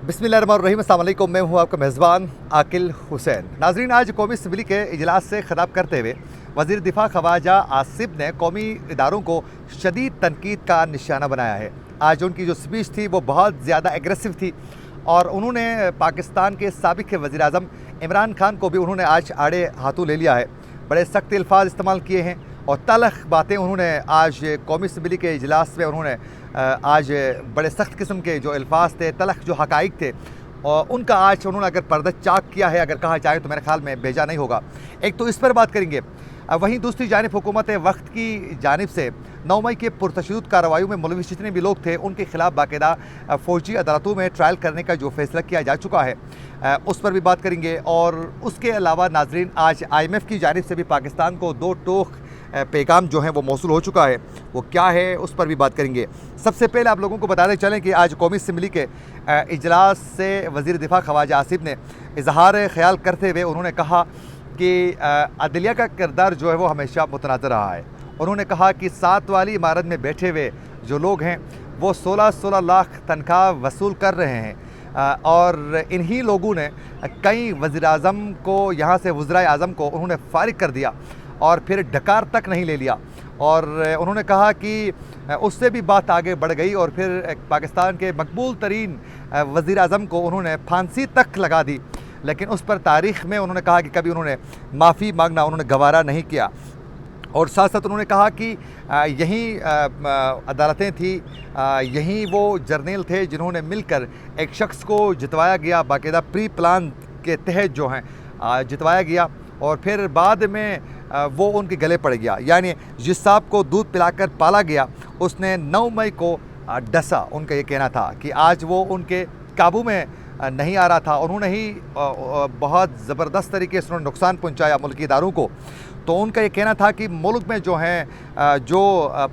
बिस्मिल्लाहिर्रहमानिर्रहीम, अस्सलाम वालेकुम। मैं हूँ आपका मेज़बान आकिल हुसैन। नाज़रीन, आज कौमी असम्बली के इजलास से ख़िताब करते हुए वज़ीर दिफ़ा ख्वाजा आसिफ ने कौमी इदारों को शदीद तनकीद का निशाना बनाया है। आज उनकी जो स्पीच थी वो बहुत ज़्यादा एग्रेसिव थी और उन्होंने पाकिस्तान के साबिक़ वज़ीर-ए-आज़म इमरान खान को भी उन्होंने आज आड़े हाथों ले लिया है। बड़े सख्त अल्फाज इस्तेमाल किए हैं और तलख़ बातें उन्होंने आज कौमी असम्बली के इजलास में उन्होंने आज बड़े सख्त किस्म के जो अल्फाज थे, तलख़ जो हक़ाइक़ थे, और उनका आज उन्होंने अगर पर्दा चाक किया है, अगर कहा जाए तो मेरे ख़्याल में बेजा नहीं होगा। एक तो इस पर बात करेंगे। वहीं दूसरी जानिब हुकूमत वक्त की जानिब से 9 मई के पुरतशद्दुद कार्रवाइयों में मुलविस जितने भी लोग थे उनके खिलाफ बाकायदा फ़ौजी अदालतों में ट्रायल करने का जो फैसला किया जा चुका है उस पर भी बात करेंगे। और उसके अलावा नाजरीन, आज IMF की जानिब से भी पाकिस्तान को 2 टोक पैगाम जो है वो मौसूल हो चुका है। वो क्या है उस पर भी बात करेंगे। सबसे पहले आप लोगों को बताते चलें कि आज कौमी असम्बली के इजलास से वज़ीर दिफ़ा ख्वाजा आसिफ ने इजहार ख्याल करते हुए उन्होंने कहा कि अदलिया का किरदार जो है वो हमेशा मुतनाज़ रहा है। उन्होंने कहा कि 7 वाली इमारत में बैठे हुए जो लोग हैं वो 16-16 लाख तनख्वाह वसूल कर रहे हैं और इन्हीं लोगों ने कई वज़ीर-ए-आज़म को यहाँ से वज़ीर-ए-आज़म को उन्होंने फ़ारिग कर दिया और फिर डकार तक नहीं ले लिया। और उन्होंने कहा कि उससे भी बात आगे बढ़ गई और फिर पाकिस्तान के मकबूल तरीन वज़ीर-ए-आज़म को उन्होंने फांसी तक लगा दी, लेकिन उस पर तारीख़ में उन्होंने कहा कि कभी उन्होंने माफ़ी मांगना उन्होंने गवारा नहीं किया। और साथ साथ उन्होंने कहा कि यही अदालतें थी, यही वो जर्नल थे जिन्होंने मिलकर एक शख्स को जितवाया गया, बाकायदा प्री प्लान के तहत जो हैं जितवाया गया और फिर बाद में वो उनके गले पड़ गया। यानी जिस सांप को दूध पिलाकर पाला गया उसने 9 मई को डसा। उनका ये कहना था कि आज वो उनके काबू में नहीं आ रहा था। उन्होंने ही बहुत ज़बरदस्त तरीके से उन्होंने नुकसान पहुंचाया मुल्की इदारों को। तो उनका ये कहना था कि मुल्क में जो है जो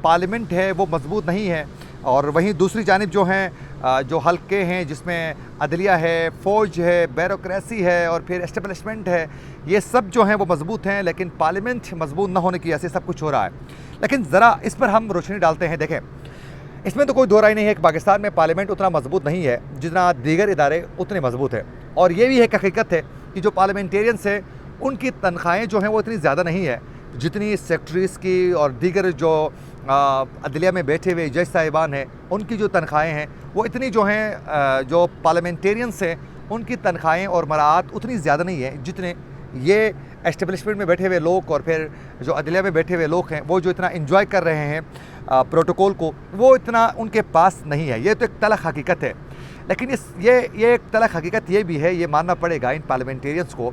पार्लियामेंट है वो मजबूत नहीं है और वहीं दूसरी जानिब जो हैं जो हल्के हैं जिसमें अदलिया है, फ़ौज है, ब्यूरोक्रेसी है और फिर एस्टेब्लिशमेंट है, ये सब जो हैं वो मजबूत हैं, लेकिन पार्लियामेंट मजबूत न होने की वजह से सब कुछ हो रहा है। लेकिन ज़रा इस पर हम रोशनी डालते हैं। देखें, इसमें तो कोई दो राय नहीं है कि पाकिस्तान में पार्लियामेंट उतना मजबूत नहीं है जितना दीगर इदारे उतने मजबूत है। और ये भी एक हकीकत है कि जो पार्लियामेंटेरियंस है उनकी तनख्वाहें जो हैं वो इतनी ज़्यादा नहीं है जितनी सेक्रेटरीज़ की और दीगर जो अदलिया में बैठे हुए जज साहिबान हैं उनकी जो तनख्वाहें हैं वो इतनी जो हैं जो पार्लियामेंटेरियंस हैं उनकी तनख्वाहें और मराआत उतनी ज़्यादा नहीं है जितने ये एस्टेब्लिशमेंट में बैठे हुए लोग और फिर जो अदलिया में बैठे हुए लोग हैं वो जो इतना इंजॉय कर रहे हैं प्रोटोकॉल को, वो इतना उनके पास नहीं है। ये तो एक तलख़ हकीकत है। लेकिन ये एक तलख़ हकीकत ये भी है, ये मानना पड़ेगा इन पार्लियामेंटेरियंस को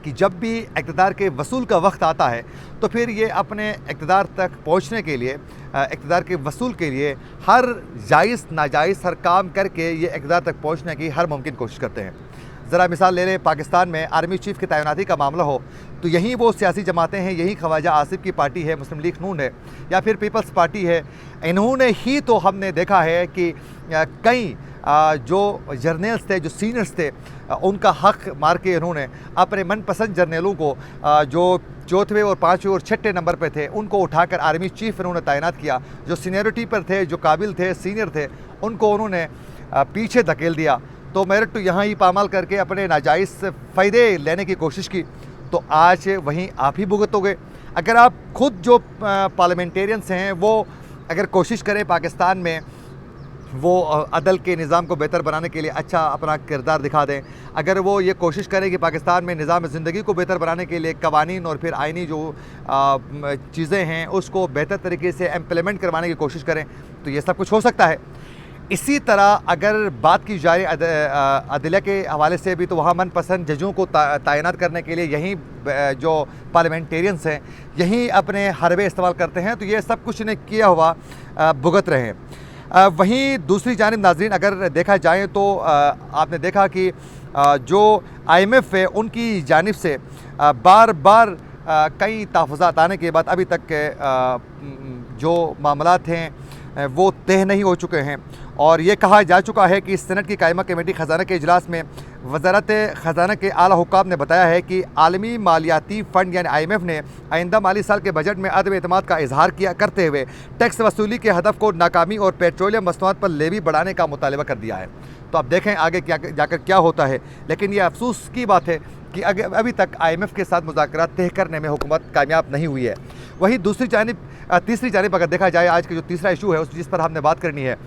कि जब भी इक़्तिदार के वसूल का वक्त आता है तो फिर ये अपने इक़्तिदार तक पहुंचने के लिए, इक़्तिदार के वसूल के लिए हर जायज़ नाजायज़ हर काम करके ये इक़्तिदार तक पहुंचने की हर मुमकिन कोशिश करते हैं। ज़रा मिसाल ले लें, पाकिस्तान में आर्मी चीफ़ की तैनाती का मामला हो तो यहीं वो सियासी जमातें हैं, यही ख्वाजा आसिफ की पार्टी है, मुस्लिम लीग नून है या फिर पीपल्स पार्टी है। इन्होंने ही तो हमने देखा है कि कई जो जर्नल्स थे, जो सीनियर्स थे, उनका हक़ मार के इन्होंने अपने मनपसंद जर्नलों को जो 4वें और 5वें और 6ठे नंबर पे थे उनको उठाकर आर्मी चीफ़ इन्होंने तैनात किया। जो सीनियरिटी पर थे, जो काबिल थे, सीनियर थे, उनको उन्होंने पीछे धकेल दिया। तो मेरिट तो यहाँ ही पामाल करके अपने नाजायज़ फ़ायदे लेने की कोशिश की तो आज वहीं आप ही भुगतोगे। अगर आप खुद जो पार्लियामेंटेरियंस हैं वो अगर कोशिश करें पाकिस्तान में वो अदल के निज़ाम को बेहतर बनाने के लिए अच्छा अपना किरदार दिखा दें, अगर वो ये कोशिश करें कि पाकिस्तान में निज़ाम ज़िंदगी को बेहतर बनाने के लिए कवानीन और फिर आइनी जो चीज़ें हैं उसको बेहतर तरीके से इम्प्लीमेंट करवाने की कोशिश करें तो ये सब कुछ हो सकता है। इसी तरह अगर बात की जाए अदलिया के हवाले से भी तो वहाँ मनपसंद जजों को तैनात करने के लिए यही जो पार्लियामेंटेरियंस हैं यही अपने हरबे इस्तेमाल करते हैं। तो ये सब कुछ इन्हें किया हुआ भुगत रहे हैं। वहीं दूसरी जानिब नाजरीन अगर देखा जाए तो आपने देखा कि जो IMF है उनकी जानिब से बार बार कई तहफ़्फ़ुज़ात आने के बाद अभी तक जो मामलात हैं वो तय नहीं हो चुके हैं और ये कहा जा चुका है कि सेनेट की कायमा कमेटी ख़जाना के इजलास में वज़ारत ख़जाना के आला हुक्काम ने बताया है कि आलमी मालियाती फ़ंड यानी IMF ने आइंदा माली साल के बजट में अदम एतमाद का इजहार किया करते हुए टैक्स वसूली के हदफ को नाकामी और पेट्रोलियम मसनूआत पर लेवी बढ़ाने का मुतालबा कर दिया है। तो आप देखें आगे क्या जाकर क्या होता है। लेकिन ये अफसोस की बात है कि अभी तक IMF के साथ मुज़ाकरात तय करने में हुकूमत कामयाब नहीं हुई है। वहीं तीसरी जानिब अगर देखा जाए, आज का जो तीसरा इशू है जिस पर हमने बात करनी है,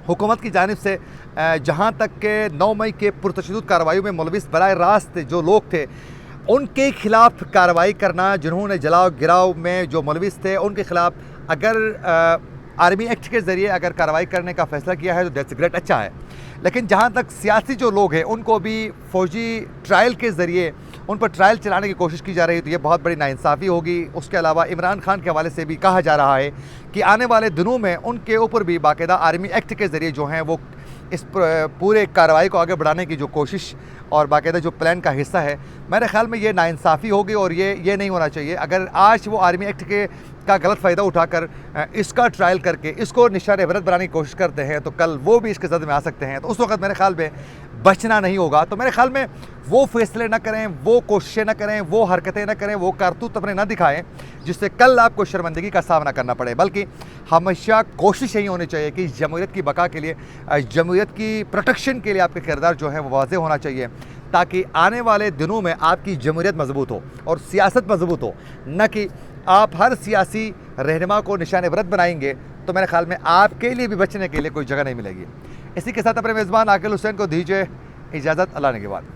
हुकूमत की जानिब से जहाँ तक के 9 मई के पुरतशद्दुद कार्रवाई में मुलविस बराह रास्त जो लोग थे उनके खिलाफ कार्रवाई करना, जिन्होंने जलाओ गिराव में जो मुलविस थे उनके खिलाफ अगर आर्मी एक्ट के ज़रिए अगर कार्रवाई करने का फ़ैसला किया है तो दैट्स ग्रेट, अच्छा है। लेकिन जहाँ तक सियासी जो लोग हैं उनको भी फ़ौजी ट्रायल के ज़रिए उन पर ट्रायल चलाने की कोशिश की जा रही है, तो ये बहुत बड़ी नाइंसाफ़ी होगी। उसके अलावा इमरान खान के हवाले से भी कहा जा रहा है कि आने वाले दिनों में उनके ऊपर भी बाकायदा आर्मी एक्ट के ज़रिए जो हैं वो इस पूरे कार्रवाई को आगे बढ़ाने की जो कोशिश और बाकायदा जो प्लान का हिस्सा है, मेरे ख़्याल में ये नाइंसाफ़ी होगी और ये नहीं होना चाहिए। अगर आज वो आर्मी एक्ट का गलत फ़ायदा उठाकर इसका ट्रायल करके इसको निशान इबरत बनाने की कोशिश करते हैं तो कल वो भी इसके जद में आ सकते हैं, तो उस वक्त मेरे ख़्याल में बचना नहीं होगा। तो मेरे ख़्याल में वो फैसले ना करें, वो कोशिशें ना करें, वो हरकतें ना करें, वो कारतूत अपने ना दिखाएं जिससे कल आपको शर्मिंदगी का सामना करना पड़े। बल्कि हमेशा कोशिश यही होनी चाहिए कि जमहूरियत की बका के लिए, जमहूरियत की प्रोटेक्शन के लिए आपके किरदार जो है वो वाज़ेह होना चाहिए, ताकि आने वाले दिनों में आपकी जमहूरियत मजबूत हो और सियासत मजबूत हो। न कि आप हर सियासी रहनुमा को निशान इबरत बनाएंगे तो मेरे ख्याल में आपके लिए भी बचने के लिए कोई जगह नहीं मिलेगी। इसी के साथ अपने मेज़बान आकिल हुसैन को दीजिए इजाज़त। अल्लाह ने के बाद।